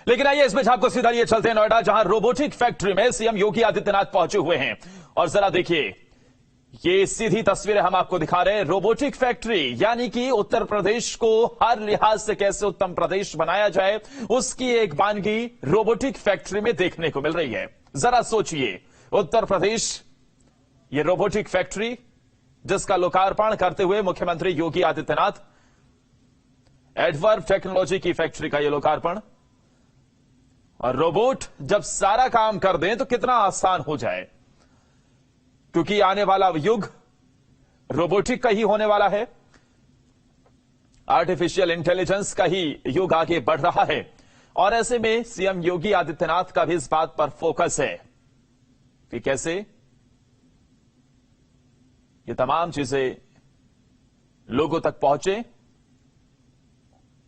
लेकिन आइए इसमें आपको सीधा लिए चलते हैं नोएडा, जहां रोबोटिक फैक्ट्री में सीएम योगी आदित्यनाथ पहुंचे हुए हैं। और जरा देखिए, ये सीधी तस्वीरें हम आपको दिखा रहे हैं। रोबोटिक फैक्ट्री यानी कि उत्तर प्रदेश को हर लिहाज से कैसे उत्तम प्रदेश बनाया जाए, उसकी एक वानगी रोबोटिक फैक्ट्री में देखने को मिल रही है। जरा सोचिए, उत्तर प्रदेश, ये रोबोटिक फैक्ट्री जिसका लोकार्पण करते हुए मुख्यमंत्री योगी आदित्यनाथ, एडवर्ब टेक्नोलॉजी की फैक्ट्री का यह लोकार्पण। और रोबोट जब सारा काम कर दें तो कितना आसान हो जाए, क्योंकि आने वाला युग रोबोटिक का ही होने वाला है। आर्टिफिशियल इंटेलिजेंस का ही युग आगे बढ़ रहा है। और ऐसे में सीएम योगी आदित्यनाथ का भी इस बात पर फोकस है कि कैसे ये तमाम चीजें लोगों तक पहुंचे,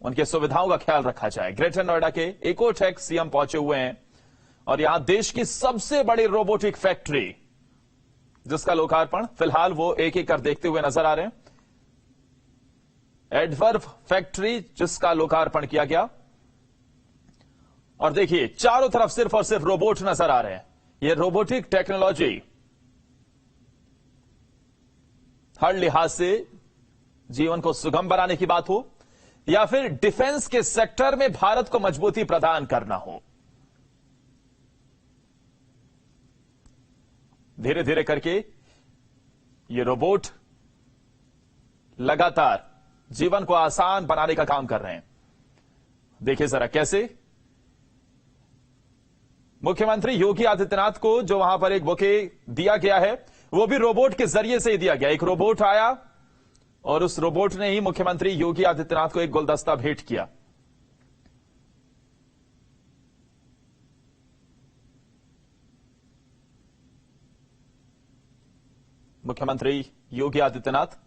उनके सुविधाओं का ख्याल रखा जाए। ग्रेटर नोएडा के इकोटेक सीएम पहुंचे हुए हैं और यहां देश की सबसे बड़ी रोबोटिक फैक्ट्री जिसका लोकार्पण फिलहाल वो एक एक कर देखते हुए नजर आ रहे हैं। एडवर्ब फैक्ट्री जिसका लोकार्पण किया गया। और देखिए, चारों तरफ सिर्फ और सिर्फ रोबोट नजर आ रहे हैं। ये रोबोटिक टेक्नोलॉजी हर लिहाज से जीवन को सुगम बनाने की बात हो या फिर डिफेंस के सेक्टर में भारत को मजबूती प्रदान करना हो, धीरे धीरे करके ये रोबोट लगातार जीवन को आसान बनाने का काम कर रहे हैं। देखिए जरा कैसे मुख्यमंत्री योगी आदित्यनाथ को जो वहां पर एक बुके दिया गया है, वो भी रोबोट के जरिए से ही दिया गया। एक रोबोट आया और उस रोबोट ने ही मुख्यमंत्री योगी आदित्यनाथ को एक गुलदस्ता भेंट किया। मुख्यमंत्री योगी आदित्यनाथ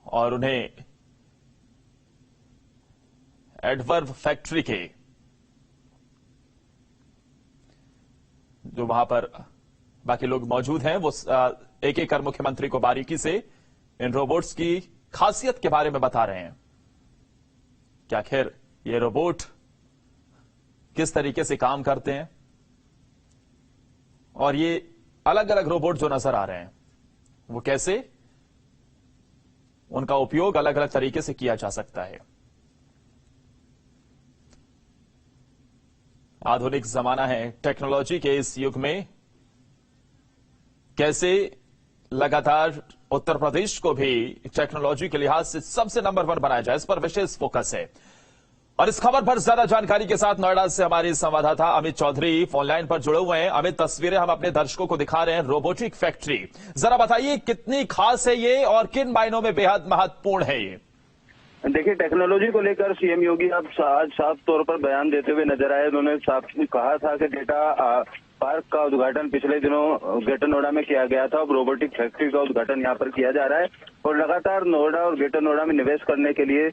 और उन्हें एडवर्ब फैक्ट्री के जो वहां पर बाकी लोग मौजूद हैं, वो एक एक कर मुख्यमंत्री को बारीकी से इन रोबोट्स की खासियत के बारे में बता रहे हैं कि आखिर ये रोबोट किस तरीके से काम करते हैं और ये अलग अलग रोबोट जो नजर आ रहे हैं वो कैसे उनका उपयोग अलग अलग तरीके से किया जा सकता है। आधुनिक जमाना है, टेक्नोलॉजी के इस युग में कैसे लगातार उत्तर प्रदेश को भी टेक्नोलॉजी के लिहाज से सबसे नंबर 1 बनाया जाए, इस पर विशेष फोकस है। और इस खबर पर ज्यादा जानकारी के साथ नोएडा से हमारे संवाददाता अमित चौधरी फोनलाइन पर जुड़े हुए हैं। अमित, तस्वीरें हम अपने दर्शकों को दिखा रहे हैं रोबोटिक फैक्ट्री, जरा बताइए कितनी खास है ये और किन मायनों में बेहद महत्वपूर्ण है ये? देखिए, टेक्नोलॉजी को लेकर सीएम योगी अब आज साफ तौर पर बयान देते हुए नजर आए। उन्होंने साफ कहा था कि डेटा पार्क का उद्घाटन पिछले दिनों ग्रेटर नोएडा में किया गया था। अब रोबोटिक फैक्ट्री का उद्घाटन यहाँ पर किया जा रहा है और लगातार नोएडा और ग्रेटर नोएडा में निवेश करने के लिए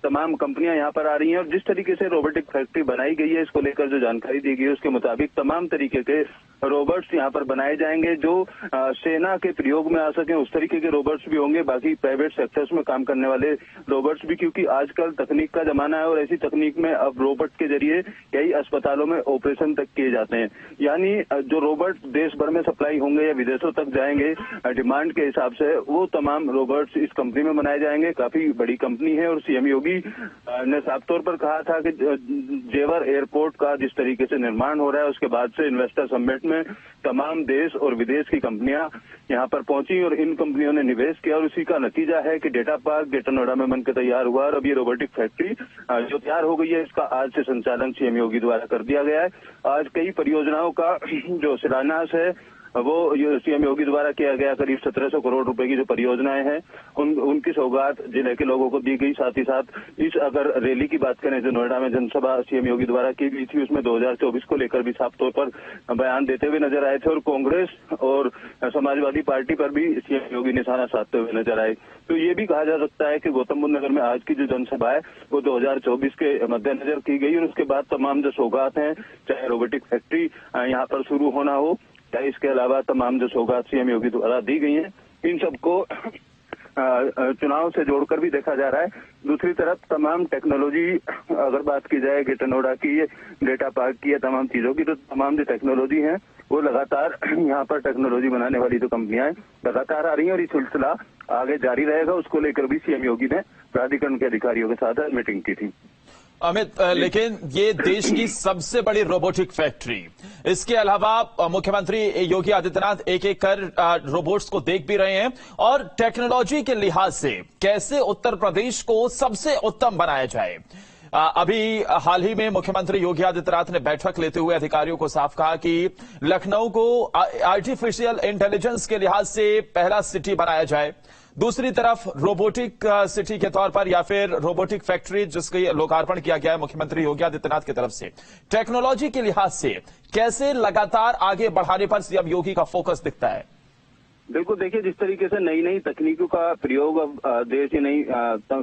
तमाम कंपनियां यहाँ पर आ रही हैं। और जिस तरीके से रोबोटिक फैक्ट्री बनाई गई है, इसको लेकर जो जानकारी दी गई है उसके मुताबिक तमाम तरीके के रोबोट्स यहाँ पर बनाए जाएंगे जो सेना के प्रयोग में आ सके, उस तरीके के रोबोट्स भी होंगे। बाकी प्राइवेट सेक्टर्स में काम करने वाले रोबोट्स भी, क्योंकि आजकल तकनीक का जमाना है और ऐसी तकनीक में अब रोबोट के जरिए कई अस्पतालों में ऑपरेशन तक किए जाते हैं। यानी जो रोबोट देश भर में सप्लाई होंगे या विदेशों तक जाएंगे डिमांड के हिसाब से, वो तमाम रोबोट्स इस कंपनी में बनाए जाएंगे। काफी बड़ी कंपनी है और सीएम योगी ने साफ तौर पर कहा था कि जेवर एयरपोर्ट का जिस तरीके से निर्माण हो रहा है, उसके बाद से इन्वेस्टर समिट में तमाम देश और विदेश की कंपनियां यहां पर पहुंची और इन कंपनियों ने निवेश किया और उसी का नतीजा है कि डेटा पार्क ग्रेटर नोएडा में बनकर तैयार हुआ। और अब ये रोबोटिक फैक्ट्री जो तैयार हो गई है, इसका आज से संचालन सीएम योगी द्वारा कर दिया गया है। आज कई परियोजनाओं का जो शिलान्यास है वो सीएम योगी द्वारा किया गया। करीब 1700 करोड़ रुपए की जो परियोजनाएं हैं उनकी सौगात जिले के लोगों को दी गई। साथ ही साथ इस अगर रैली की बात करें जो नोएडा में जनसभा सीएम योगी द्वारा की गई थी, उसमें 2024 को लेकर भी साफ तौर पर बयान देते हुए नजर आए थे और कांग्रेस और समाजवादी पार्टी पर भी सीएम योगी निशाना साधते हुए नजर आए। तो ये भी कहा जा सकता है कि गौतम बुद्ध नगर में आज की जो जनसभा है वो 2024 के मद्देनजर की गई और उसके बाद तमाम जो सौगात हैं, चाहे रोबोटिक फैक्ट्री यहाँ पर शुरू होना हो, इसके अलावा तमाम जो सौगात सीएम योगी द्वारा दी गई हैं, इन सबको चुनाव से जोड़कर भी देखा जा रहा है। दूसरी तरफ तमाम टेक्नोलॉजी, अगर बात की जाए ग्रेटर नोएडा की, डेटा पार्क की, तमाम चीजों की, तो तमाम जो टेक्नोलॉजी है वो लगातार यहाँ पर टेक्नोलॉजी बनाने वाली जो कंपनियां हैं लगातार आ रही हैं और ये सिलसिला आगे जारी रहेगा। उसको लेकर भी सीएम योगी ने प्राधिकरण के अधिकारियों के साथ मीटिंग की थी। अमित, लेकिन ये देश की सबसे बड़ी रोबोटिक फैक्ट्री, इसके अलावा मुख्यमंत्री योगी आदित्यनाथ एक एक कर रोबोट्स को देख भी रहे हैं और टेक्नोलॉजी के लिहाज से कैसे उत्तर प्रदेश को सबसे उत्तम बनाया जाए। अभी हाल ही में मुख्यमंत्री योगी आदित्यनाथ ने बैठक लेते हुए अधिकारियों को साफ कहा कि लखनऊ को आर्टिफिशियल इंटेलिजेंस के लिहाज से पहला सिटी बनाया जाए। दूसरी तरफ रोबोटिक सिटी के तौर पर या फिर रोबोटिक फैक्ट्री जिसका लोकार्पण किया गया है मुख्यमंत्री योगी आदित्यनाथ की तरफ से, टेक्नोलॉजी के लिहाज से कैसे लगातार आगे बढ़ाने पर सीएम योगी का फोकस दिखता है। बिल्कुल, देखिए जिस तरीके से नई नई तकनीकों का प्रयोग अब देश ही नहीं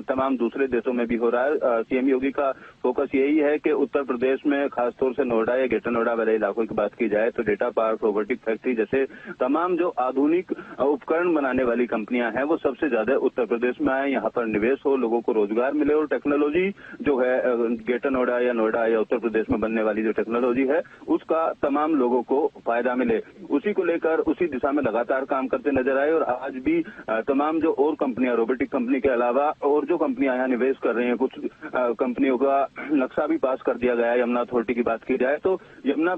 तमाम दूसरे देशों में भी हो रहा है। सीएम योगी का फोकस यही है कि उत्तर प्रदेश में खासतौर से नोएडा या ग्रेटर नोएडा वाले इलाकों की बात की जाए तो डेटा पार्क, रोबोटिक फैक्ट्री जैसे तमाम जो आधुनिक उपकरण बनाने वाली कंपनियां हैं वो सबसे ज्यादा उत्तर प्रदेश में आए, यहाँ पर निवेश हो, लोगों को रोजगार मिले और टेक्नोलॉजी जो है ग्रेटर नोएडा या उत्तर प्रदेश में बनने वाली जो टेक्नोलॉजी है उसका तमाम लोगों को फायदा मिले, उसी को लेकर उसी दिशा में लगातार काम करते नजर आए। और आज भी तमाम जो और कंपनियां, रोबोटिक कंपनी के अलावा और जो कंपनियां यहाँ निवेश कर रही हैं, कुछ कंपनियों का नक्शा भी पास कर दिया गया है। यमुना अथॉरिटी की बात की जाए तो यमुना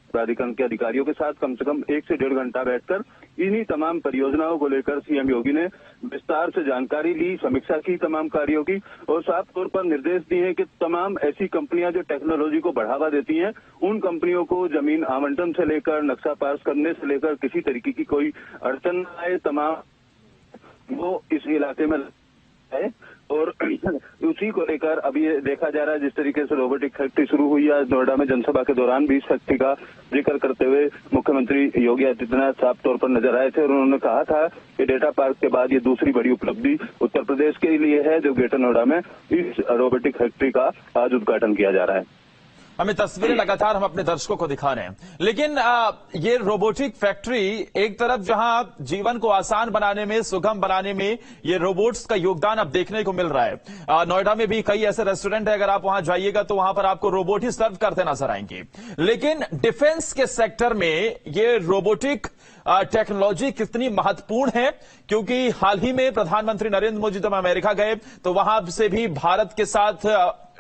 प्राधिकरण के अधिकारियों के साथ कम से कम 1 से 1.5 घंटा बैठकर इन्हीं तमाम परियोजनाओं को लेकर सीएम योगी ने विस्तार से जानकारी ली, समीक्षा की तमाम कार्यों की और साफ तौर पर निर्देश दिए हैं कि तमाम ऐसी कंपनियां जो टेक्नोलॉजी को बढ़ावा देती हैं उन कंपनियों को जमीन आवंटन से लेकर नक्शा पास करने से लेकर किसी तरीके की कोई अड़चन न आए, तमाम वो इस इलाके में है। और उसी को लेकर अभी देखा जा रहा है जिस तरीके से रोबोटिक फैक्ट्री शुरू हुई है। नोएडा में जनसभा के दौरान भी इस फैक्ट्री का जिक्र करते हुए मुख्यमंत्री योगी आदित्यनाथ साफ तौर पर नजर आए थे और उन्होंने कहा था कि डेटा पार्क के बाद ये दूसरी बड़ी उपलब्धि उत्तर प्रदेश के लिए है जो ग्रेटर नोएडा में इस रोबोटिक फैक्ट्री का आज उद्घाटन किया जा रहा है। हमें तस्वीरें लगातार हम अपने दर्शकों को दिखा रहे हैं, लेकिन ये रोबोटिक फैक्ट्री एक तरफ जहां जीवन को आसान बनाने में, सुगम बनाने में ये रोबोट्स का योगदान अब देखने को मिल रहा है। नोएडा में भी कई ऐसे रेस्टोरेंट है, अगर आप वहां जाइएगा तो वहां पर आपको रोबोट ही सर्व करते नजर आएंगे। लेकिन डिफेंस के सेक्टर में ये रोबोटिक टेक्नोलॉजी कितनी महत्वपूर्ण है, क्योंकि हाल ही में प्रधानमंत्री नरेंद्र मोदी जब अमेरिका गए तो वहां से भी भारत के साथ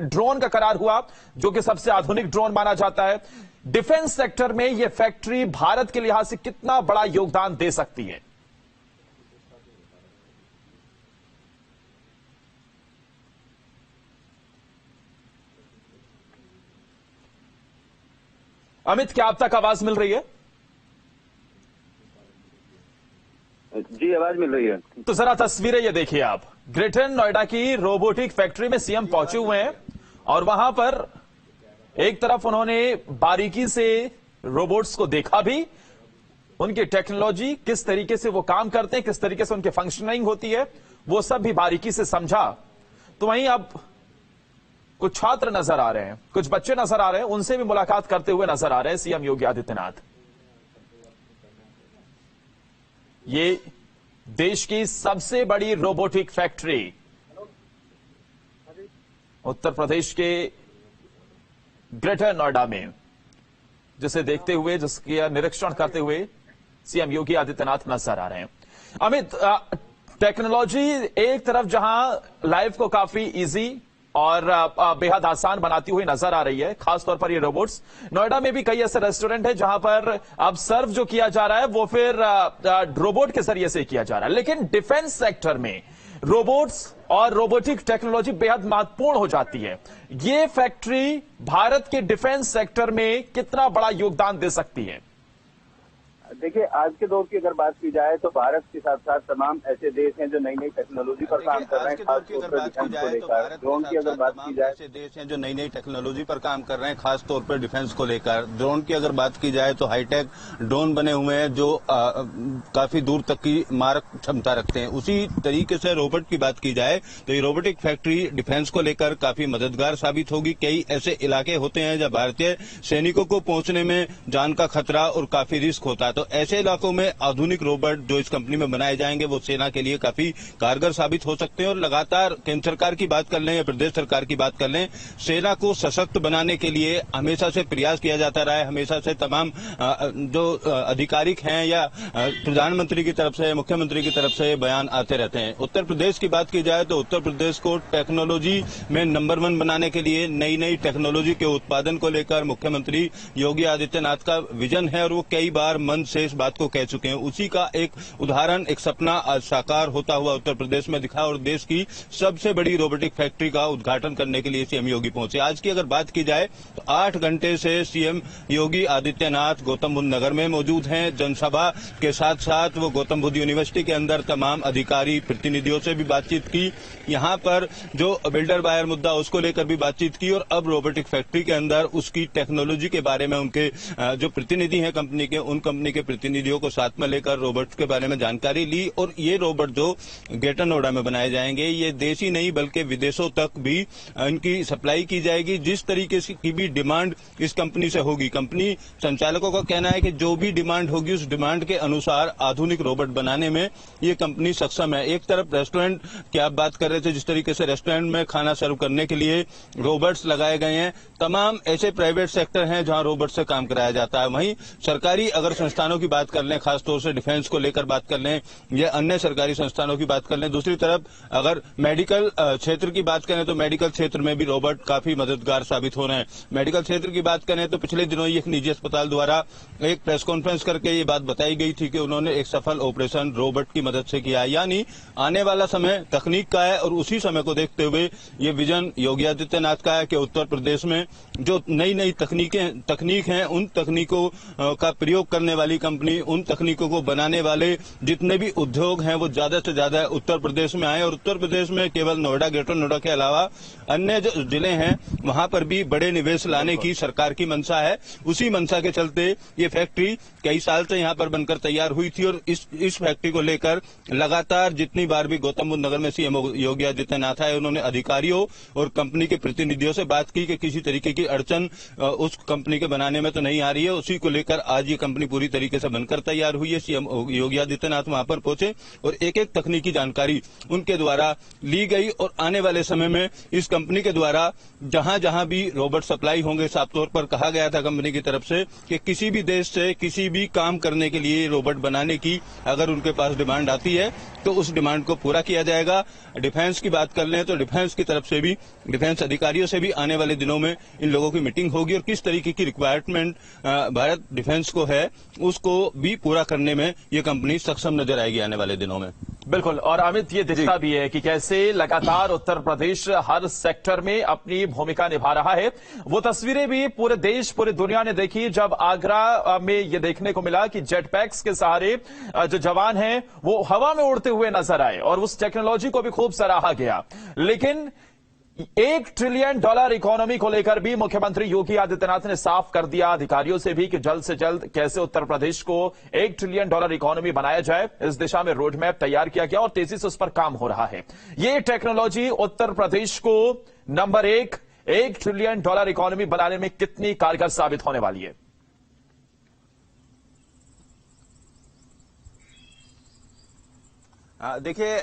ड्रोन का करार हुआ जो कि सबसे आधुनिक ड्रोन माना जाता है। डिफेंस सेक्टर में यह फैक्ट्री भारत के लिहाज से कितना बड़ा योगदान दे सकती है? अमित, क्या आप तक आवाज मिल रही है? जी, आवाज मिल रही है। तो जरा तस्वीरें ये देखिए आप, ग्रेटर नोएडा की रोबोटिक फैक्ट्री में सीएम पहुंचे हुए हैं और वहां पर एक तरफ उन्होंने बारीकी से रोबोट्स को देखा भी, उनकी टेक्नोलॉजी किस तरीके से वो काम करते हैं, किस तरीके से उनकी फंक्शनिंग होती है, वो सब भी बारीकी से समझा। तो वहीं अब कुछ छात्र नजर आ रहे हैं, कुछ बच्चे नजर आ रहे हैं, उनसे भी मुलाकात करते हुए नजर आ रहे हैं सीएम योगी आदित्यनाथ। ये देश की सबसे बड़ी रोबोटिक फैक्ट्री उत्तर प्रदेश के ग्रेटर नोएडा में, जिसे देखते हुए, जिसका निरीक्षण करते हुए सीएम योगी आदित्यनाथ नजर आ रहे हैं। अमित, टेक्नोलॉजी एक तरफ जहां लाइफ को काफी इजी और बेहद आसान बनाती हुई नजर आ रही है, खासतौर पर ये रोबोट्स। नोएडा में भी कई ऐसे रेस्टोरेंट है जहां पर अब सर्व जो किया जा रहा है वो फिर रोबोट के जरिए से किया जा रहा है। लेकिन डिफेंस सेक्टर में रोबोट्स और रोबोटिक टेक्नोलॉजी बेहद महत्वपूर्ण हो जाती है। ये फैक्ट्री भारत के डिफेंस सेक्टर में कितना बड़ा योगदान दे सकती है? देखिए, आज के दौर की अगर बात की जाए तो भारत के साथ साथ तमाम ऐसे देश हैं जो नई नई टेक्नोलॉजी पर काम कर रहे हैं। खास तौर पर डिफेंस को लेकर ड्रोन की अगर बात की जाए, ऐसे देश हैं जो नई नई टेक्नोलॉजी पर काम कर रहे हैं, खास तौर पर डिफेंस को लेकर। ड्रोन की अगर बात की जाए तो हाईटेक ड्रोन बने हुए हैं जो काफी दूर तक की मारक क्षमता रखते हैं। उसी तरीके से रोबोट की बात की जाए तो ये रोबोटिक फैक्ट्री डिफेंस को लेकर काफी मददगार साबित होगी। कई ऐसे इलाके होते हैं जहां भारतीय सैनिकों को पहुंचने में जान का खतरा और काफी रिस्क होता है, तो ऐसे इलाकों में आधुनिक रोबोट जो इस कंपनी में बनाए जाएंगे वो सेना के लिए काफी कारगर साबित हो सकते हैं। और लगातार केंद्र सरकार की बात कर लें या प्रदेश सरकार की बात कर लें, सेना को सशक्त बनाने के लिए हमेशा से प्रयास किया जाता रहा है। हमेशा से तमाम जो आधिकारिक हैं या प्रधानमंत्री की तरफ से, मुख्यमंत्री की तरफ से बयान आते रहते हैं। उत्तर प्रदेश की बात की जाए तो उत्तर प्रदेश को टेक्नोलॉजी में नंबर 1 बनाने के लिए नई नई टेक्नोलॉजी के उत्पादन को लेकर मुख्यमंत्री योगी आदित्यनाथ का विजन है और वो कई बार मन से इस बात को कह चुके हैं। उसी का एक उदाहरण, एक सपना आज साकार होता हुआ उत्तर प्रदेश में दिखा और देश की सबसे बड़ी रोबोटिक फैक्ट्री का उद्घाटन करने के लिए सीएम योगी पहुंचे। आज की अगर बात की जाए तो 8 घंटे से सीएम योगी आदित्यनाथ गौतम बुद्ध नगर में मौजूद हैं। जनसभा के साथ साथ वो गौतम बुद्ध यूनिवर्सिटी के अंदर तमाम अधिकारी प्रतिनिधियों से भी बातचीत की। यहां पर जो बिल्डर बायर मुद्दा उसको लेकर भी बातचीत की और अब रोबोटिक फैक्ट्री के अंदर उसकी टेक्नोलॉजी के बारे में उनके जो प्रतिनिधि हैं कंपनी के, उन कंपनी के प्रतिनिधियों को साथ में लेकर रोबोट के बारे में जानकारी ली। और ये रोबोट जो ग्रेटर नोएडा में बनाए जाएंगे, ये देश ही नहीं बल्कि विदेशों तक भी इनकी सप्लाई की जाएगी। जिस तरीके की भी डिमांड इस कंपनी से होगी, कंपनी संचालकों का कहना है कि जो भी डिमांड होगी उस डिमांड के अनुसार आधुनिक रोबोट बनाने में ये कंपनी सक्षम है। एक तरफ रेस्टोरेंट की आप बात कर रहे थे, जिस तरीके से रेस्टोरेंट में खाना सर्व करने के लिए रोबोट्स लगाए गए हैं, तमाम ऐसे प्राइवेट सेक्टर हैं जहां रोबोट से काम कराया जाता है। वहीं सरकारी अगर संस्थानों की बात कर लें, खासतौर से डिफेंस को लेकर बात कर लें या अन्य सरकारी संस्थानों की बात कर लें, दूसरी तरफ अगर मेडिकल क्षेत्र की बात करें तो मेडिकल क्षेत्र में भी रोबोट काफी मददगार साबित हो रहे हैं। मेडिकल क्षेत्र की बात करें तो पिछले दिनों एक निजी अस्पताल द्वारा एक प्रेस कॉन्फ्रेंस करके ये बात बताई गई थी कि उन्होंने एक सफल ऑपरेशन रोबोट की मदद से किया है। यानी आने वाला समय तकनीक का है और उसी समय को देखते हुए ये विजन योगी आदित्यनाथ का है कि उत्तर प्रदेश में जो नई नई तकनीक हैं, उन तकनीकों का प्रयोग करने वाली कंपनी, उन तकनीकों को बनाने वाले जितने भी उद्योग हैं वो ज्यादा से ज्यादा उत्तर प्रदेश में आए। और उत्तर प्रदेश में केवल नोएडा, ग्रेटर नोएडा के अलावा अन्य जो जिले हैं वहां पर भी बड़े निवेश लाने की सरकार की मंशा है। उसी मंशा के चलते ये फैक्ट्री कई साल से यहां पर बनकर तैयार हुई थी और इस फैक्ट्री को लेकर लगातार जितनी बार भी गौतम बुद्ध नगर में सीएम योगी आदित्यनाथ आए, उन्होंने अधिकारियों और कंपनी के प्रतिनिधियों से बात की कि किसी तरीके की अड़चन उस कंपनी के बनाने में तो नहीं आ रही है। उसी को लेकर आज ये कंपनी पूरी तरीके से बनकर तैयार हुई है। सीएम योगी आदित्यनाथ वहां पर पहुंचे और एक एक तकनीकी जानकारी उनके द्वारा ली गई और आने वाले समय में इस कंपनी के द्वारा जहां जहां भी रोबोट सप्लाई होंगे, साफ तौर पर कहा गया था कंपनी की तरफ से कि किसी भी देश से किसी भी काम करने के लिए रोबोट बनाने की अगर उनके पास डिमांड आती है तो उस डिमांड को पूरा किया जाएगा। डिफेंस की बात कर लें तो डिफेंस की तरफ से भी, डिफेंस अधिकारियों से भी आने वाले दिनों में इन लोगों की मीटिंग होगी और किस तरीके की रिक्वायरमेंट भारत डिफेंस को है उसको भी पूरा करने में ये कंपनी सक्षम नजर आएगी आने वाले दिनों में। बिल्कुल। और अमित, ये दिखता भी है कि कैसे लगातार उत्तर प्रदेश हर सेक्टर में अपनी भूमिका निभा रहा है। वो तस्वीरें भी पूरे देश, पूरी दुनिया ने देखी जब आगरा में ये देखने को मिला कि जेट पैक्स के सहारे जो जवान हैं वो हवा में उड़ते हुए नजर आए और उस टेक्नोलॉजी को भी खूब सराहा गया। लेकिन $1 ट्रिलियन इकोनॉमी को लेकर भी मुख्यमंत्री योगी आदित्यनाथ ने साफ कर दिया अधिकारियों से भी कि जल्द से जल्द कैसे उत्तर प्रदेश को $1 ट्रिलियन इकोनॉमी बनाया जाए, इस दिशा में रोड मैप तैयार किया गया और तेजी से उस पर काम हो रहा है। ये टेक्नोलॉजी उत्तर प्रदेश को नंबर 1 ट्रिलियन इकोनॉमी बनाने में कितनी कारगर साबित होने वाली है? देखिए,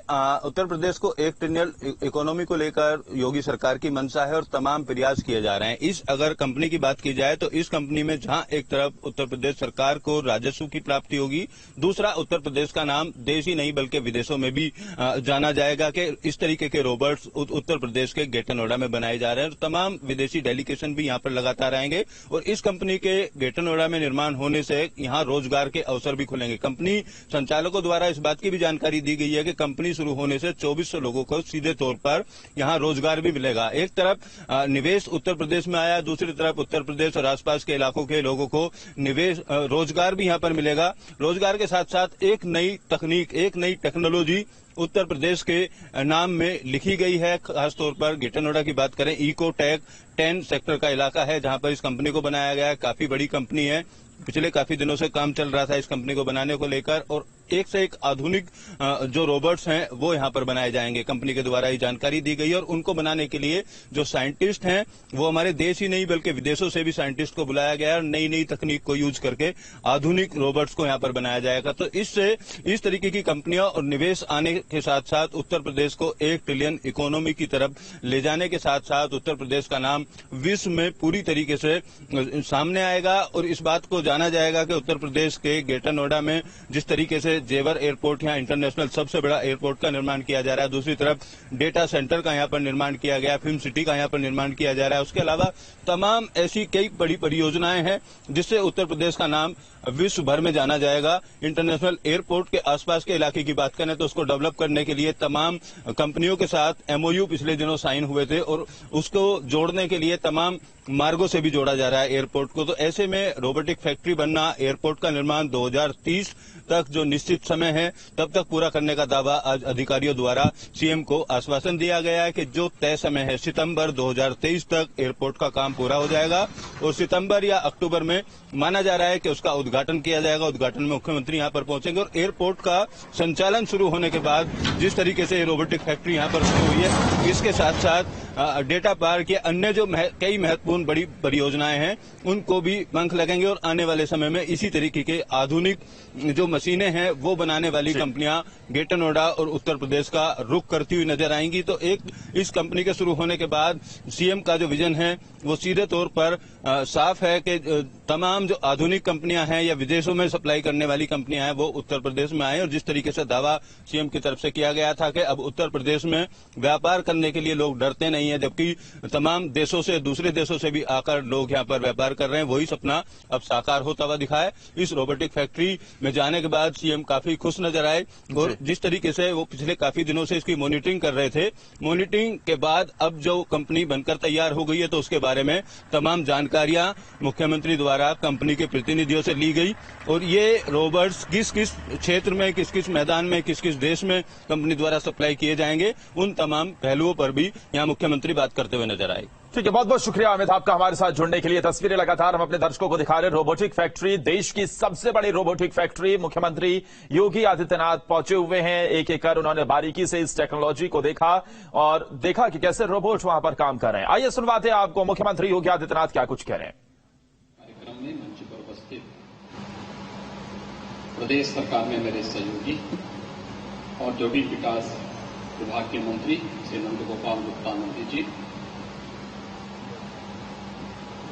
उत्तर प्रदेश को 1 ट्रिलियन इकोनॉमी को लेकर योगी सरकार की मंशा है और तमाम प्रयास किए जा रहे हैं। इस अगर कंपनी की बात की जाए तो इस कंपनी में जहां एक तरफ उत्तर प्रदेश सरकार को राजस्व की प्राप्ति होगी, दूसरा उत्तर प्रदेश का नाम देश ही नहीं बल्कि विदेशों में भी जाना जाएगा कि इस तरीके के रोबोट्स उत्तर प्रदेश के ग्रेटर नोएडा में बनाए जा रहे हैं और तमाम विदेशी डेलीगेशन भी यहां पर लगातार आएंगे और इस कंपनी के ग्रेटर नोएडा में निर्माण होने से यहां रोजगार के अवसर भी खुलेंगे। कंपनी संचालकों द्वारा इस बात की भी जानकारी दी गई है कि कंपनी शुरू होने से 2400 लोगों को सीधे तौर पर यहां रोजगार भी मिलेगा। एक तरफ निवेश उत्तर प्रदेश में आया, दूसरी तरफ उत्तर प्रदेश और आसपास के इलाकों के लोगों को निवेश रोजगार भी यहां पर मिलेगा। रोजगार के साथ साथ एक नई तकनीक, एक नई टेक्नोलॉजी उत्तर प्रदेश के नाम में लिखी गई है। खासतौर पर ग्रेटर नोएडा की बात करें, इकोटेक 10 सेक्टर का इलाका है जहां पर इस कंपनी को बनाया गया है। काफी बड़ी कंपनी है, पिछले काफी दिनों से काम चल रहा था इस कंपनी को बनाने को लेकर और एक से एक आधुनिक जो रोबोट्स हैं वो यहाँ पर बनाए जाएंगे। कंपनी के द्वारा ये जानकारी दी गई है और उनको बनाने के लिए जो साइंटिस्ट हैं वो हमारे देश ही नहीं बल्कि विदेशों से भी साइंटिस्ट को बुलाया गया है और नई नई तकनीक को यूज करके आधुनिक रोबोट्स को यहाँ पर बनाया जाएगा। तो इससे इस तरीके की कंपनियां और निवेश आने के साथ साथ उत्तर प्रदेश को 1 ट्रिलियन इकोनॉमी की तरफ ले जाने के साथ साथ उत्तर प्रदेश का नाम विश्व में पूरी तरीके से सामने आएगा। और इस बात को जाना जाएगा कि उत्तर प्रदेश के ग्रेटर नोएडा में जिस तरीके से जेवर एयरपोर्ट यहाँ इंटरनेशनल सबसे बड़ा एयरपोर्ट का निर्माण किया जा रहा है, दूसरी तरफ डेटा सेंटर का यहाँ पर निर्माण किया गया, फिल्म सिटी का यहाँ पर निर्माण किया जा रहा है, उसके अलावा तमाम ऐसी कई बड़ी परियोजनाएं हैं जिससे उत्तर प्रदेश का नाम विश्व भर में जाना जाएगा। इंटरनेशनल एयरपोर्ट के आसपास के इलाके की बात करें तो उसको डेवलप करने के लिए तमाम कंपनियों के साथ एमओयू पिछले दिनों साइन हुए थे और उसको जोड़ने के लिए तमाम मार्गों से भी जोड़ा जा रहा है एयरपोर्ट को। तो ऐसे में रोबोटिक फैक्ट्री बनना, एयरपोर्ट का निर्माण 2030 तक जो निश्चित समय है तब तक पूरा करने का दावा आज अधिकारियों द्वारा सीएम को आश्वासन दिया गया है कि जो तय समय है सितंबर 2023 तक एयरपोर्ट का काम पूरा हो जाएगा और सितंबर या अक्टूबर में माना जा रहा है कि उसका उद्घाटन किया जाएगा। उद्घाटन में मुख्यमंत्री यहां पर पहुंचेंगे और एयरपोर्ट का संचालन शुरू होने के बाद जिस तरीके से रोबोटिक फैक्ट्री यहां पर शुरू हुई है इसके साथ साथ डेटा पार्क या अन्य जो कई महत्वपूर्ण बड़ी परियोजनाएं हैं उनको भी पंख लगेंगे और आने वाले समय में इसी तरीके के आधुनिक जो मशीनें हैं वो बनाने वाली कंपनियां ग्रेटर नोएडा और उत्तर प्रदेश का रुख करती हुई नजर आएंगी। तो एक इस कंपनी के शुरू होने के बाद सीएम का जो विजन है वो सीधे तौर पर साफ है कि तमाम जो आधुनिक कंपनियां हैं या विदेशों में सप्लाई करने वाली कंपनियां हैं वो उत्तर प्रदेश में आए। और जिस तरीके से दावा सीएम की तरफ से किया गया था कि अब उत्तर प्रदेश में व्यापार करने के लिए लोग डरते नहीं है, जबकि तमाम देशों से दूसरे देशों से भी आकर लोग यहाँ पर व्यापार कर रहे हैं, वही सपना अब साकार होता हुआ दिखा है। इस रोबोटिक फैक्ट्री में जाने के बाद सीएम काफी खुश नजर आए और जिस तरीके से वो पिछले काफी दिनों से इसकी मॉनिटरिंग कर रहे थे, मॉनिटरिंग के बाद अब जो कंपनी बनकर तैयार हो गई है तो उसके बारे में तमाम जानकारियां मुख्यमंत्री द्वारा कंपनी के प्रतिनिधियों से ली गई और ये रोबोट्स किस किस क्षेत्र में, किस किस मैदान में, किस किस देश में कंपनी द्वारा सप्लाई किए जाएंगे, उन तमाम पहलुओं पर भी यहाँ मुख्यमंत्री बात करते हुए नजर आए। ठीक है, बहुत बहुत शुक्रिया अमित आपका हमारे साथ जुड़ने के लिए। तस्वीरें लगातार हम अपने दर्शकों को दिखा रहे हैं। रोबोटिक फैक्ट्री, देश की सबसे बड़ी रोबोटिक फैक्ट्री, मुख्यमंत्री योगी आदित्यनाथ पहुंचे हुए हैं। एक एक कर उन्होंने बारीकी से इस टेक्नोलॉजी को देखा और देखा कि कैसे रोबोट वहां पर काम कर रहे हैं। आइए सुनवाते हैं आपको मुख्यमंत्री योगी आदित्यनाथ क्या कुछ कह रहे हैं। कार्यक्रम में मंच पर उपस्थित प्रदेश सरकार में मेरे सहयोगी औद्योगिक विकास विभाग के मंत्री श्री नंद गोपाल गुप्ता नंदी जी,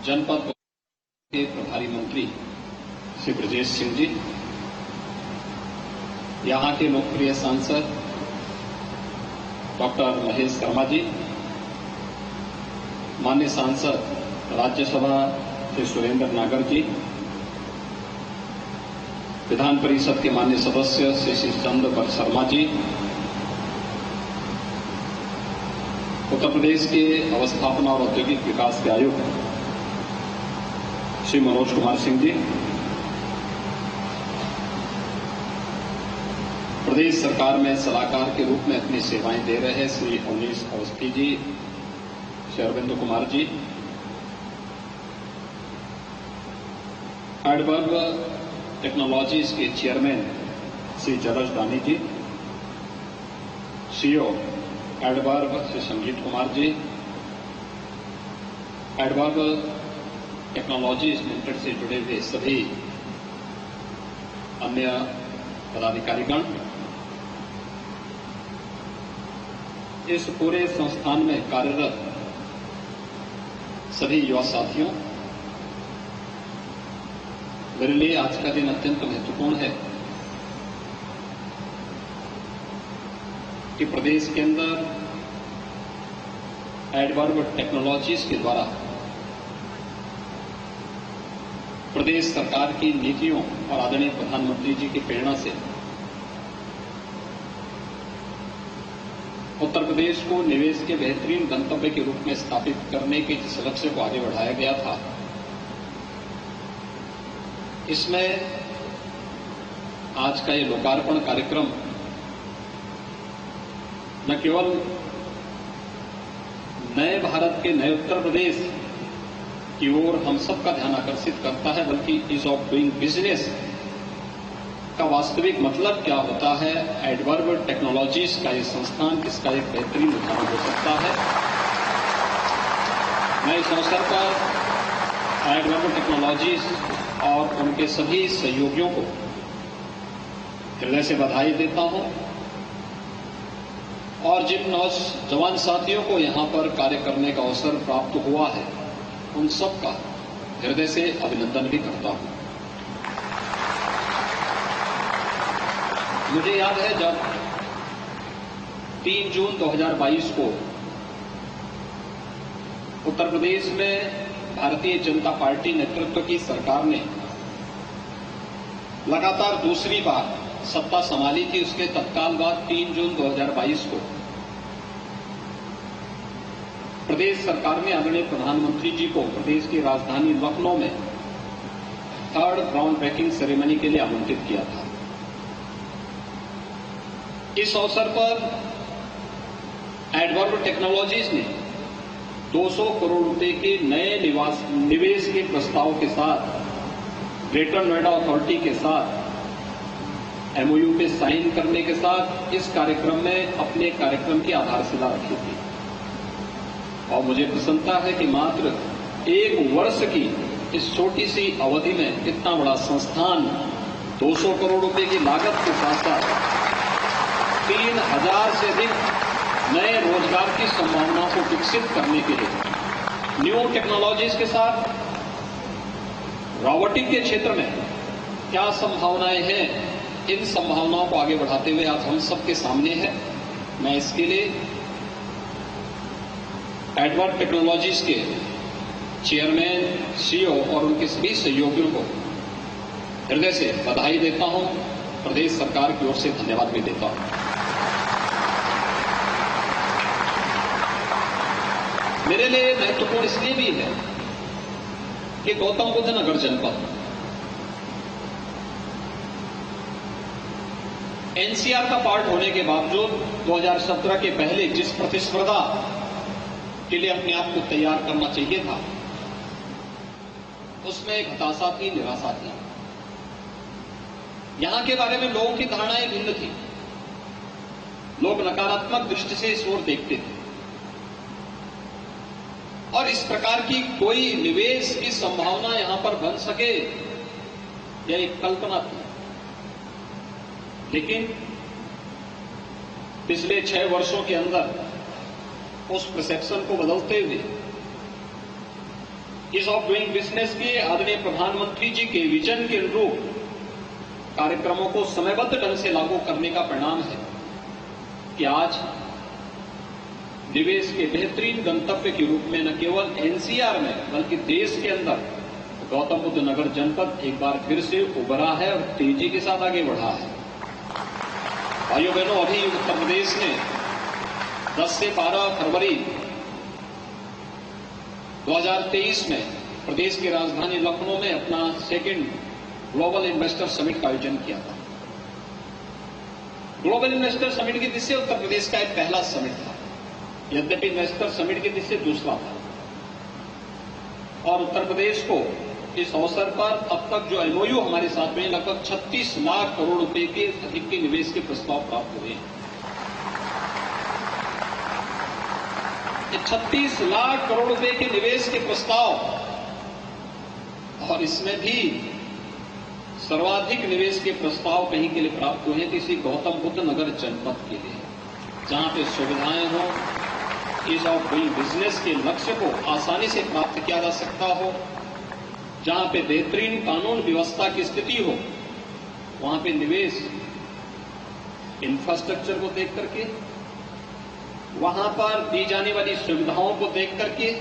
जनपद के प्रभारी मंत्री श्री ब्रजेश सिंह जी, यहां के लोकप्रिय सांसद डॉक्टर महेश शर्मा जी, माननीय सांसद राज्यसभा श्री सुरेंद्र नागर जी, विधान परिषद के माननीय सदस्य श्री चंद्र शर्मा जी, उत्तर प्रदेश के अवस्थापना और औद्योगिक विकास के आयुक्त श्री मनोज कुमार सिंह जी, प्रदेश सरकार में सलाहकार के रूप में अपनी सेवाएं दे रहे हैं श्री अवनीश अवस्थी जी, श्री अरविंद कुमार जी, एडवर्ब टेक्नोलॉजीज के चेयरमैन श्री जलज दानी जी, सीईओ एडवर्ब श्री संगीत Kumar ji, adverb technologies limited से जुड़े हुए सभी अन्य पदाधिकारीगण, इस पूरे संस्थान में कार्यरत सभी युवा साथियों, मेरे लिए आज का दिन अत्यंत महत्वपूर्ण है कि प्रदेश के अंदर एडवर्ब टेक्नोलॉजीज के द्वारा प्रदेश सरकार की नीतियों और आदरणीय प्रधानमंत्री जी की प्रेरणा से उत्तर प्रदेश को निवेश के बेहतरीन गंतव्य के रूप में स्थापित करने के जिस लक्ष्य को आगे बढ़ाया गया था, इसमें आज का ये लोकार्पण कार्यक्रम न केवल नए भारत के नए उत्तर प्रदेश की ओर हम सबका ध्यान आकर्षित करता है, बल्कि ईज ऑफ डूइंग बिजनेस का वास्तविक मतलब क्या होता है, एडवर्ब टेक्नोलॉजीज का ये संस्थान किसका एक बेहतरीन उदाहरण हो सकता है। मैं इस अवसर पर एडवर्ब टेक्नोलॉजीज और उनके सभी सहयोगियों को हृदय से बधाई देता हूं और जिन नौजवान साथियों को यहां पर कार्य करने का अवसर प्राप्त हुआ है उन सबका हृदय से अभिनंदन भी करता हूं। मुझे याद है जब 3 जून 2022 को उत्तर प्रदेश में भारतीय जनता पार्टी नेतृत्व की सरकार ने लगातार दूसरी बार सत्ता संभाली थी, उसके तत्काल बाद 3 जून 2022 को प्रदेश सरकार ने आदरणीय प्रधानमंत्री जी को प्रदेश की राजधानी लखनऊ में 3rd ग्राउंड ब्रेकिंग सेरेमनी के लिए आमंत्रित किया था। इस अवसर पर एडवर्ब टेक्नोलॉजीज ने 200 करोड़ रुपए के नए निवेश के प्रस्ताव के साथ ग्रेटर नोएडा अथॉरिटी के साथ एमओयू पे साइन करने के साथ इस कार्यक्रम में अपने कार्यक्रम की आधारशिला रखी थी। और मुझे प्रसन्नता है कि मात्र 1 वर्ष की इस छोटी सी अवधि में इतना बड़ा संस्थान 200 करोड़ रुपए की लागत के साथ साथ 3000 से अधिक नए रोजगार की संभावनाओं को विकसित करने के लिए न्यू टेक्नोलॉजीज के साथ रोबोटिक के क्षेत्र में क्या संभावनाएं हैं, इन संभावनाओं को आगे बढ़ाते हुए आज हम सबके सामने है। मैं इसके लिए एडवर्ब टेक्नोलॉजीज के चेयरमैन, सीईओ और उनके सभी सहयोगियों को हृदय से बधाई देता हूं, प्रदेश सरकार की ओर से धन्यवाद भी देता हूं। मेरे लिए महत्वपूर्ण इसलिए भी है कि गौतम बुद्ध नगर जनपद एनसीआर का पार्ट होने के बावजूद 2017 के पहले जिस प्रतिस्पर्धा के लिए अपने आप को तैयार करना चाहिए था, उसमें एक हताशा थी, निराशा थी। यहां के बारे में लोगों की धारणाएं भिन्न थी। लोग नकारात्मक दृष्टि से इस ओर देखते थे और इस प्रकार की कोई निवेश की संभावना यहां पर बन सके यह एक कल्पना थी। लेकिन पिछले 6 वर्षों के अंदर उस परसेप्शन को बदलते हुए ईज ऑफ डूइंग बिजनेस के आदरणीय प्रधानमंत्री जी के विजन के अनुरूप कार्यक्रमों को समयबद्ध ढंग से लागू करने का परिणाम है कि आज निवेश के बेहतरीन गंतव्य के रूप में न केवल एनसीआर में बल्कि देश के अंदर गौतम बुद्ध नगर जनपद एक बार फिर से उभरा है और तेजी के साथ आगे बढ़ा है। भाइयों बहनों, अभी उत्तर प्रदेश ने 10 से 12 फरवरी 2023 में प्रदेश की राजधानी लखनऊ में अपना 2nd ग्लोबल इन्वेस्टर समिट का आयोजन किया था। ग्लोबल इन्वेस्टर समिट की दृष्टि से उत्तर प्रदेश का एक पहला समिट था, यद्यपि इन्वेस्टर समिट की दृष्टि से दूसरा था। और उत्तर प्रदेश को इस अवसर पर अब तक जो एमओयू हमारे साथ में लगभग 36 लाख करोड़ रुपए के अधिक के निवेश के प्रस्ताव प्राप्त हुए हैं। 36 लाख करोड़ रुपए के निवेश के प्रस्ताव, और इसमें भी सर्वाधिक निवेश के प्रस्ताव कहीं के लिए प्राप्त हुए हैं, किसी गौतम बुद्ध नगर जनपद के लिए, जहां पे सुविधाएं हो, ईज ऑफ डूइंग बिजनेस के लक्ष्य को आसानी से प्राप्त किया जा सकता हो, जहां पे बेहतरीन कानून व्यवस्था की स्थिति हो, वहां पे निवेश इंफ्रास्ट्रक्चर को देख करके, वहां पर दी जाने वाली सुविधाओं को देख करके,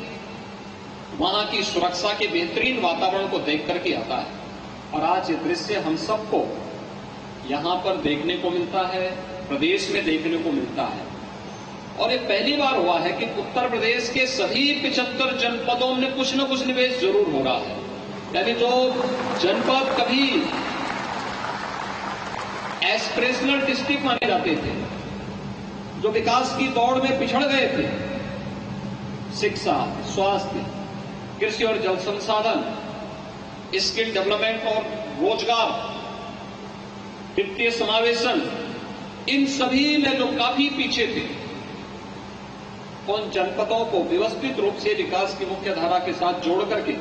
वहां की सुरक्षा के बेहतरीन वातावरण को देख करके आता है। और आज ये दृश्य हम सबको यहां पर देखने को मिलता है, प्रदेश में देखने को मिलता है। और ये पहली बार हुआ है कि उत्तर प्रदेश के सभी 75 जनपदों में कुछ न कुछ निवेश जरूर हो रहा है। यानी जो जनपद कभी एस्पिरेशनल डिस्ट्रिक्ट माने जाते थे, जो विकास की दौड़ में पिछड़ गए थे, शिक्षा, स्वास्थ्य, कृषि और जल संसाधन, स्किल डेवलपमेंट और रोजगार, वित्तीय समावेशन, इन सभी में जो काफी पीछे थे, उन जनपदों को व्यवस्थित रूप से विकास की मुख्य धारा के साथ जोड़ करके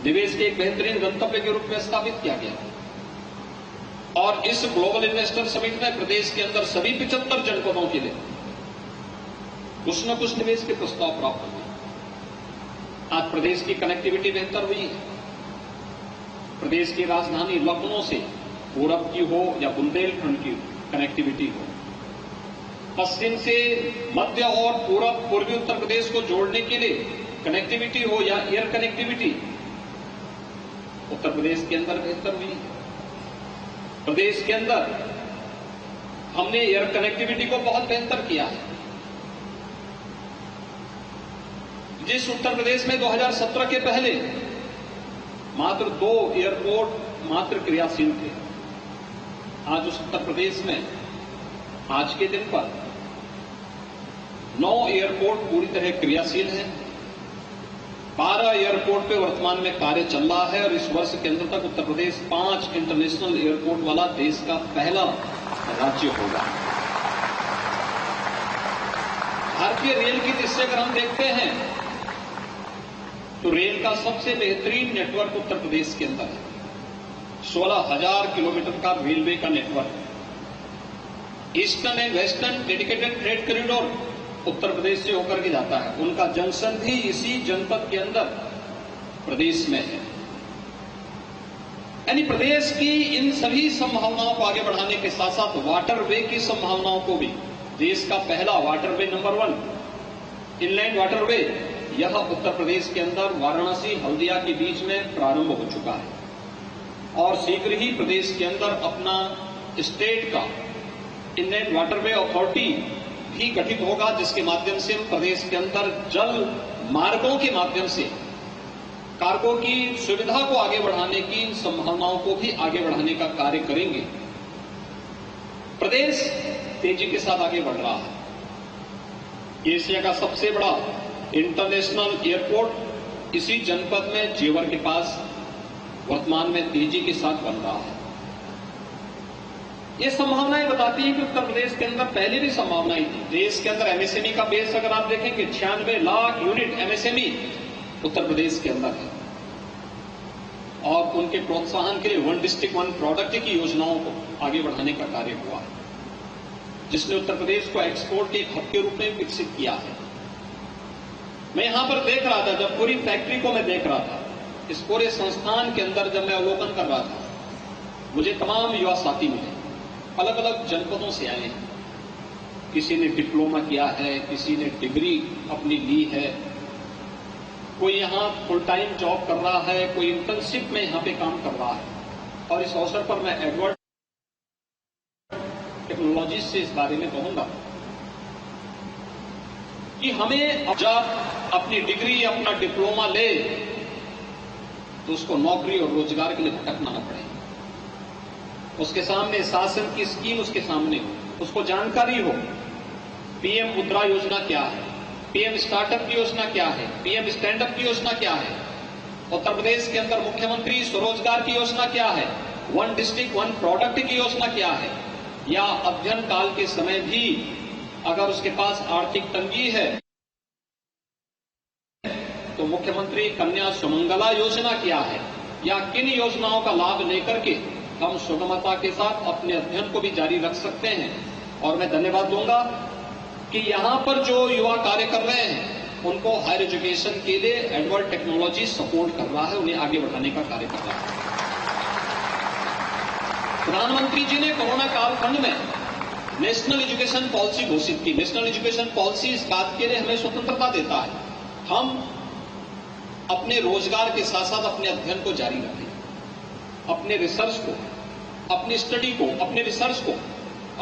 निवेश के एक बेहतरीन गंतव्य के रूप में स्थापित किया गया। और इस ग्लोबल इन्वेस्टर समिट में प्रदेश के अंदर सभी 75 जनपदों के लिए कुछ न कुछ निवेश के प्रस्ताव प्राप्त हुए। आज प्रदेश की कनेक्टिविटी बेहतर हुई है। प्रदेश की राजधानी लखनऊ से पूरब की हो या बुंदेलखंड की कनेक्टिविटी हो, पश्चिम से मध्य और पूर्वी उत्तर प्रदेश को जोड़ने के लिए कनेक्टिविटी हो या एयर कनेक्टिविटी, उत्तर प्रदेश के अंदर बेहतर हुई है। प्रदेश के अंदर हमने एयर कनेक्टिविटी को बहुत बेहतर किया है। जिस उत्तर प्रदेश में 2017 के पहले मात्र 2 एयरपोर्ट मात्र क्रियाशील थे, आज उस उत्तर प्रदेश में आज के दिन पर 9 एयरपोर्ट पूरी तरह क्रियाशील है। 12 एयरपोर्ट पे वर्तमान में कार्य चल रहा है और इस वर्ष के अंदर तक उत्तर प्रदेश 5 इंटरनेशनल एयरपोर्ट वाला देश का पहला राज्य होगा। भारतीय रेल की दृष्टि अगर हम देखते हैं तो रेल का सबसे बेहतरीन नेटवर्क उत्तर प्रदेश के अंदर है। 16,000 किलोमीटर का रेलवे का नेटवर्क है। Eastern and western dedicated freight corridor Uttar Pradesh से होकर के जाता है। उनका जंक्शन भी इसी जनपद के अंदर प्रदेश में है। यानी प्रदेश की इन सभी संभावनाओं को आगे बढ़ाने के साथ साथ वाटरवे की संभावनाओं को भी, देश का पहला वाटरवे नंबर 1 इनलैंड वाटरवे, यह उत्तर प्रदेश के अंदर वाराणसी हल्दिया के बीच में प्रारंभ हो चुका है और शीघ्र ही प्रदेश के अंदर अपना स्टेट का इनलैंड वाटरवे अथॉरिटी भी गठित होगा, जिसके माध्यम से हम प्रदेश के अंदर जल मार्गों के माध्यम से कार्गो की सुविधा को आगे बढ़ाने की इन संभावनाओं को भी आगे बढ़ाने का कार्य करेंगे। प्रदेश तेजी के साथ आगे बढ़ रहा है। एशिया का सबसे बड़ा इंटरनेशनल एयरपोर्ट इसी जनपद में जेवर के पास वर्तमान में तेजी के साथ बन रहा है। ये संभावनाएं बताती हैं कि उत्तर प्रदेश के अंदर पहले भी संभावनाएं थी। देश के अंदर एमएसएमई का बेस अगर आप देखेंगे 96 लाख यूनिट एमएसएमई उत्तर प्रदेश के अंदर है और उनके प्रोत्साहन के लिए 1 डिस्ट्रिक्ट 1 प्रोडक्ट की योजनाओं को आगे बढ़ाने का कार्य हुआ है, जिसने उत्तर प्रदेश को एक्सपोर्ट के एक हब के रूप में विकसित किया है। मैं यहां पर देख रहा था, जब पूरी फैक्ट्री को मैं देख रहा था, इस पूरे संस्थान के अंदर जब मैं अवलोकन कर रहा था, मुझे तमाम युवा साथी मिले, अलग अलग जनपदों से आए हैं। किसी ने डिप्लोमा किया है, किसी ने डिग्री अपनी ली है, कोई यहां फुल टाइम जॉब कर रहा है, कोई इंटर्नशिप में यहां पे काम कर रहा है। और इस अवसर पर मैं एडवर्ड टेक्नोलॉजी से इस बारे में कहूंगा कि हमें जब अपनी डिग्री अपना डिप्लोमा ले तो उसको नौकरी और रोजगार के लिए भटकना न पड़े। उसके सामने शासन की स्कीम उसके सामने हो, उसको जानकारी हो। पीएम मुद्रा योजना क्या है, पीएम स्टार्टअप की योजना क्या है, पीएम स्टैंड अप की योजना क्या है, उत्तर प्रदेश के अंदर मुख्यमंत्री स्वरोजगार की योजना क्या है, 1 डिस्ट्रिक्ट 1 प्रोडक्ट की योजना क्या है, या अध्ययन काल के समय भी अगर उसके पास आर्थिक तंगी है तो मुख्यमंत्री कन्या सुमंगला योजना क्या है, या किन योजनाओं का लाभ लेकर के हम सुगमता के साथ अपने अध्ययन को भी जारी रख सकते हैं। और मैं धन्यवाद दूंगा कि यहां पर जो युवा कार्य कर रहे हैं उनको हायर एजुकेशन के लिए एडवर्ड टेक्नोलॉजी सपोर्ट कर रहा है, उन्हें आगे बढ़ाने का कार्य कर रहा है। प्रधानमंत्री जी ने कोरोना कालखंड में नेशनल एजुकेशन पॉलिसी घोषित की। नेशनल एजुकेशन पॉलिसी इस बात के लिए हमें स्वतंत्रता देता है, हम अपने रोजगार के साथ साथ अपने अध्ययन को जारी रखें, अपने रिसर्च को, अपनी स्टडी को, अपने रिसर्च को,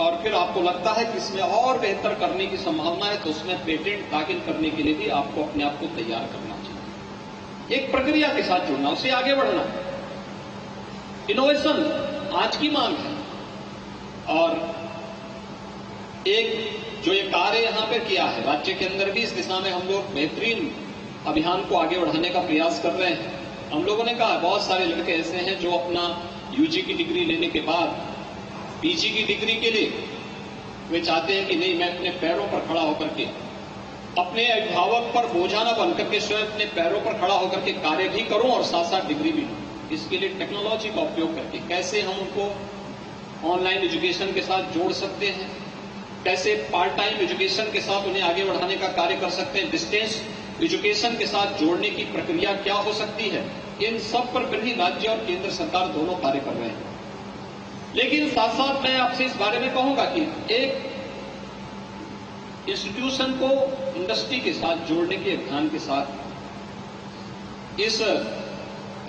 और फिर आपको लगता है कि इसमें और बेहतर करने की संभावना है तो उसमें पेटेंट दाखिल करने के लिए भी आपको अपने आप को तैयार करना चाहिए। एक प्रक्रिया के साथ जुड़ना, उससे आगे बढ़ना। इनोवेशन आज की मांग है और एक जो ये कार्य यहां पे किया है राज्य के अंदर भी, इस दिशा में हम लोग बेहतरीन अभियान को आगे बढ़ाने का प्रयास कर रहे हैं। हम लोगों ने कहा बहुत सारे लड़के ऐसे हैं जो अपना यूजी की डिग्री लेने के बाद पीजी की डिग्री के लिए वे चाहते हैं कि नहीं, मैं अपने पैरों पर खड़ा होकर के, अपने अभिभावक पर बोझा न बनकर के स्वयं अपने पैरों पर खड़ा होकर के कार्य भी करूं और साथ साथ डिग्री भी लूं। इसके लिए टेक्नोलॉजी का उपयोग करके कैसे हम उनको ऑनलाइन एजुकेशन के साथ जोड़ सकते हैं, कैसे पार्ट टाइम एजुकेशन के साथ उन्हें आगे बढ़ाने का कार्य कर सकते हैं, डिस्टेंस एजुकेशन के साथ जोड़ने की प्रक्रिया क्या हो सकती है, इन सब पर भी राज्य और केंद्र सरकार दोनों कार्य कर रहे हैं। लेकिन साथ साथ मैं आपसे इस बारे में कहूंगा कि एक इंस्टीट्यूशन को इंडस्ट्री के साथ जोड़ने के अभियान के साथ इस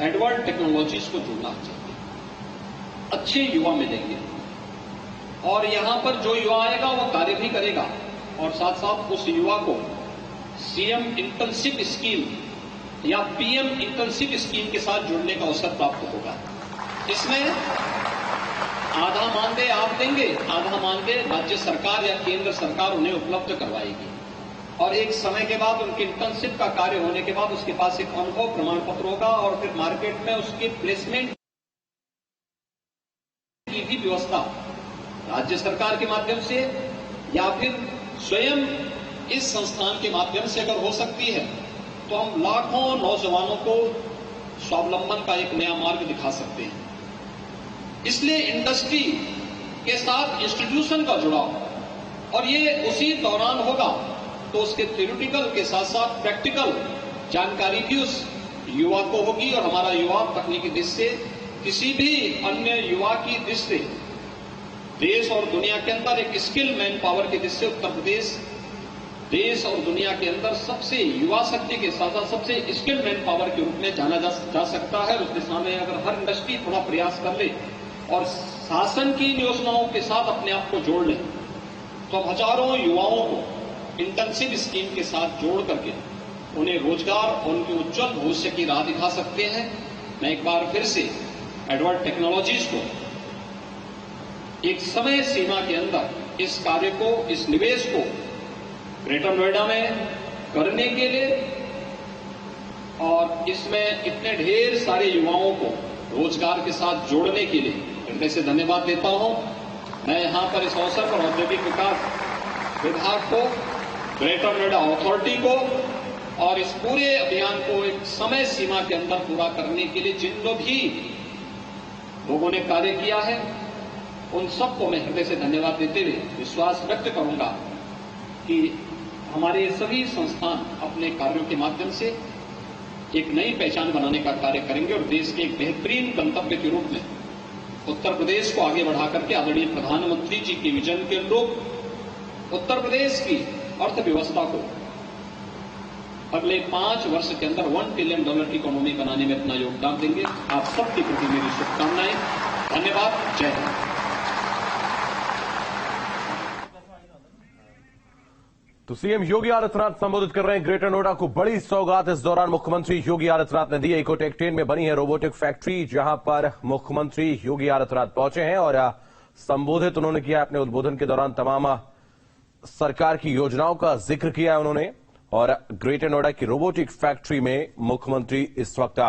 एडवांस टेक्नोलॉजीज को जोड़ना चाहिए। अच्छे युवा मिलेंगे और यहां पर जो युवा आएगा वो कार्य भी करेगा और साथ साथ उस युवा को सीएम इंटर्नशिप स्कीम या पीएम इंटर्नशिप स्कीम के साथ जुड़ने का अवसर प्राप्त होगा। इसमें आधा मानदेय आप देंगे, आधा मानदेय राज्य सरकार या केंद्र सरकार उन्हें उपलब्ध करवाएगी और एक समय के बाद उनके इंटर्नशिप का कार्य होने के बाद उसके पास एक अनुभव प्रमाण पत्र होगा और फिर मार्केट में उसके प्लेसमेंट की भी व्यवस्था राज्य सरकार के माध्यम से या फिर स्वयं इस संस्थान के माध्यम से अगर हो सकती है तो हम लाखों नौजवानों को स्वावलंबन का एक नया मार्ग दिखा सकते हैं। इसलिए इंडस्ट्री के साथ इंस्टीट्यूशन का जुड़ाव और ये उसी दौरान होगा तो उसके थ्योरेटिकल के साथ साथ प्रैक्टिकल जानकारी भी उस युवा को होगी और हमारा युवा तकनीकी दृष्टि से किसी भी अन्य युवा की दृष्टि से देश और दुनिया के अंदर एक स्किल मैन पावर की दृष्टि से उत्तर प्रदेश देश और दुनिया के अंदर सबसे युवा शक्ति के साथ साथ सबसे स्किल मैन पावर के रूप में जाना जा सकता है। उस दिशा में अगर हर इंडस्ट्री थोड़ा प्रयास कर ले और शासन की योजनाओं के साथ अपने आप को जोड़ ले तो हजारों युवाओं को इंटर्नशिप स्कीम के साथ जोड़ करके उन्हें रोजगार और उनके उज्जवल भविष्य की राह दिखा सकते हैं। मैं एक बार फिर से एडवांस टेक्नोलॉजीज को एक समय सीमा के अंदर इस कार्य को, इस निवेश को ग्रेटर नोएडा में करने के लिए और इसमें इतने ढेर सारे युवाओं को रोजगार के साथ जोड़ने के लिए हृदय से धन्यवाद देता हूं। मैं यहां पर इस अवसर पर औद्योगिक विकास विभाग को, ग्रेटर नोएडा अथॉरिटी को और इस पूरे अभियान को एक समय सीमा के अंदर पूरा करने के लिए जिन भी लोगों ने कार्य किया है उन सबको मैं हृदय से धन्यवाद देते हुए विश्वास व्यक्त करूंगा कि हमारे सभी संस्थान अपने कार्यों के माध्यम से एक नई पहचान बनाने का कार्य करेंगे और देश के एक बेहतरीन गंतव्य के रूप में उत्तर प्रदेश को आगे बढ़ा करके आदरणीय प्रधानमंत्री जी के विजन के अनुरूप उत्तर प्रदेश की अर्थव्यवस्था को अगले 5 वर्ष के अंदर $1 ट्रिलियन की इकोनॉमी बनाने में अपना योगदान देंगे। आप सबके प्रति मेरी शुभकामनाएं। धन्यवाद। जय हिंद। तो सीएम योगी आदित्यनाथ संबोधित कर रहे हैं ग्रेटर नोएडा को। बड़ी सौगात इस दौरान मुख्यमंत्री योगी आदित्यनाथ ने दी। इकोटेक 10 में बनी है रोबोटिक फैक्ट्री, जहां पर मुख्यमंत्री योगी आदित्यनाथ पहुंचे हैं और संबोधित उन्होंने किया। अपने उद्बोधन के दौरान तमाम सरकार की योजनाओं का जिक्र किया है उन्होंने और ग्रेटर नोएडा की रोबोटिक फैक्ट्री में मुख्यमंत्री इस वक्त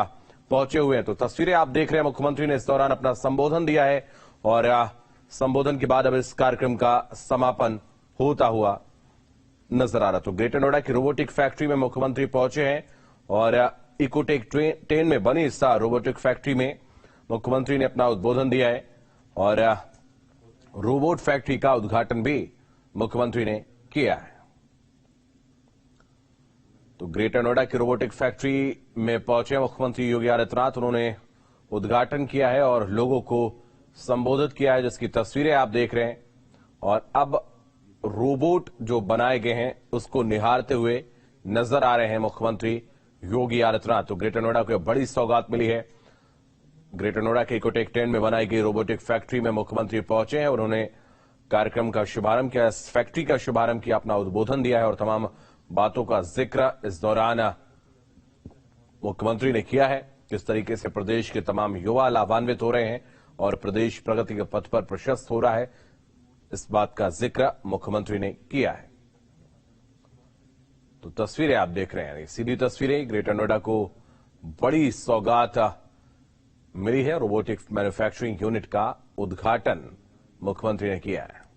पहुंचे हुए हैं। तो तस्वीरें आप देख रहे हैं, मुख्यमंत्री ने इस दौरान अपना संबोधन दिया है और संबोधन के बाद अब इस कार्यक्रम का समापन होता हुआ नजर आ रहा। तो ग्रेटर नोएडा की रोबोटिक फैक्ट्री में मुख्यमंत्री पहुंचे हैं और इकोटेक 10 में बनी इस रोबोटिक फैक्ट्री में मुख्यमंत्री ने अपना उद्बोधन दिया है और रोबोट फैक्ट्री का उद्घाटन भी मुख्यमंत्री ने किया है। तो ग्रेटर नोएडा की रोबोटिक फैक्ट्री में पहुंचे मुख्यमंत्री योगी आदित्यनाथ, उन्होंने उद्घाटन किया है और लोगों को संबोधित किया है, जिसकी तस्वीरें आप देख रहे हैं। और अब रोबोट जो बनाए गए हैं उसको निहारते हुए नजर आ रहे हैं मुख्यमंत्री योगी आदित्यनाथ। तो ग्रेटर नोएडा को बड़ी सौगात मिली है। ग्रेटर नोएडा के इकोटेक 10 में बनाई गई रोबोटिक फैक्ट्री में मुख्यमंत्री पहुंचे हैं और उन्होंने कार्यक्रम का शुभारंभ किया, इस फैक्ट्री का शुभारंभ किया, अपना उद्बोधन दिया है और तमाम बातों का जिक्र इस दौरान मुख्यमंत्री ने किया है। किस तरीके से प्रदेश के तमाम युवा लाभान्वित हो रहे हैं और प्रदेश प्रगति के पथ पर प्रशस्त हो रहा है, इस बात का जिक्र मुख्यमंत्री ने किया है। तो तस्वीरें आप देख रहे हैं, सीधी तस्वीरें। ग्रेटर नोएडा को बड़ी सौगात मिली है। रोबोटिक मैन्युफैक्चरिंग यूनिट का उद्घाटन मुख्यमंत्री ने किया है।